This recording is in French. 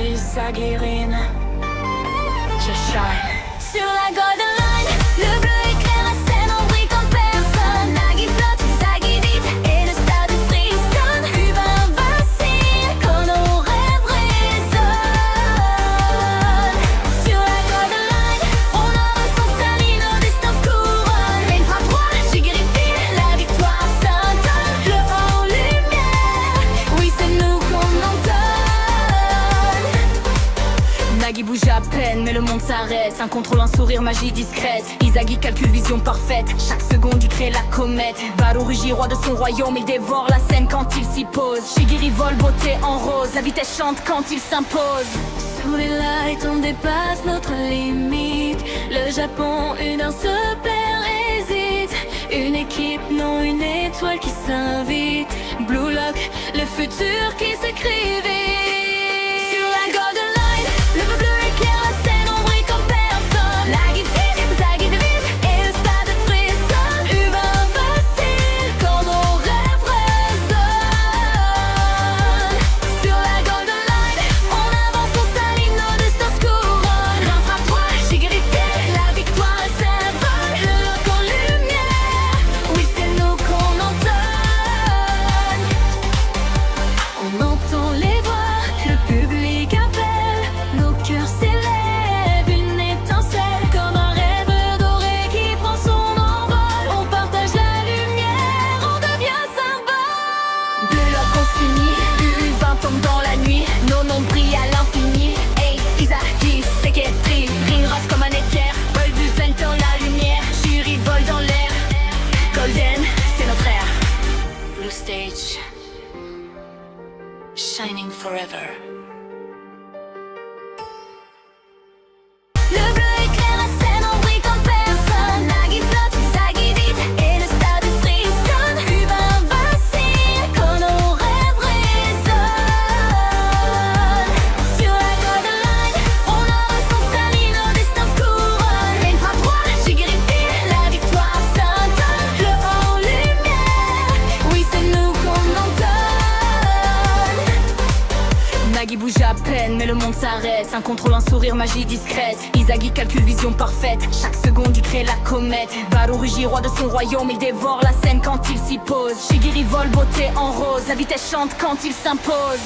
Nagi, Zaguirine, je shine. Sur la Golden Line, le bleu éclaire la scène, on brille comme personne. Nagi flotte, Zagui vite, et le stade frissonne. Hubin vacille, quand nos rêves résonnent. Sur la Golden Line, on avance sans salir, nos destins se couronnent. Une frappe droite, Shigiri file, la victoire s'entonne. Le haut en lumière, oui c'est nous qu'on entonne. Nagi bouge à peine, mais le monde s'arrête. Un contrôle, un sourire, magie discrète. Izagi calcule, vision parfaite. Chaque seconde, il crée la comète. Baru rugit, roi de son royaume, il dévore la scène quand il s'y pose. Shigiri vole, beauté en rose. La vitesse chante quand il s'impose. Sous les lights, on dépasse notre limite. Le Japon, un se perd, hésite. Une équipe, non une étoile qui s'invite. Blue Lock, le futur qui s'écrit vite. Sur la Golden Line, le bleu éclaire la scène, on brille comme personne. Nagi vite, Zagui vite, et le stade frissonne. Hubin vacille, quand nos rêves résonnent. Sur la Golden Line, on avance, on s'aligne, nos destins se couronnent. Un frappe droit, Shigiri file, la victoire s'envole. Le look en lumière, oui c'est nous qu'on entonne. On entend les voix, le public appelle. Nos cœurs s'élèvent, une étincelle. Comme un rêve doré qui prend son envol. On partage la lumière, on devient symbole. Bleu Lock on s'unit, U20 tombe dans la nuit. Nos noms brillent à l'infini. Hey, Izagi, Seketri, ring rose comme un éther. Bolduzen dans la lumière, Shuri vole dans l'air. Golden, c'est notre ère. Blue stage, shining forever. Le bleu éclaire la scène, on brille comme personne. Nagi flotte, Zagui vite, et le stade frissonne. Hubin vacille, quand nos rêves résonnent. Sur la Golden Line, on avance sans salir, nos destins se couronnent. Une frappe droite, Shigiri file, la victoire s'entonne. Le haut en lumière, oui c'est nous qu'on entonne. Nagi bouge à peine, mais le monde s'arrête. Un contrôle, un sourire, magie discrète. Izagi calcule, vision parfaite. Chaque seconde, il crée la comète. Baru rugit, roi de son royaume, il dévore la scène quand il s'y pose. Shigiri vole, beauté en rose. La vitesse chante quand il s'impose.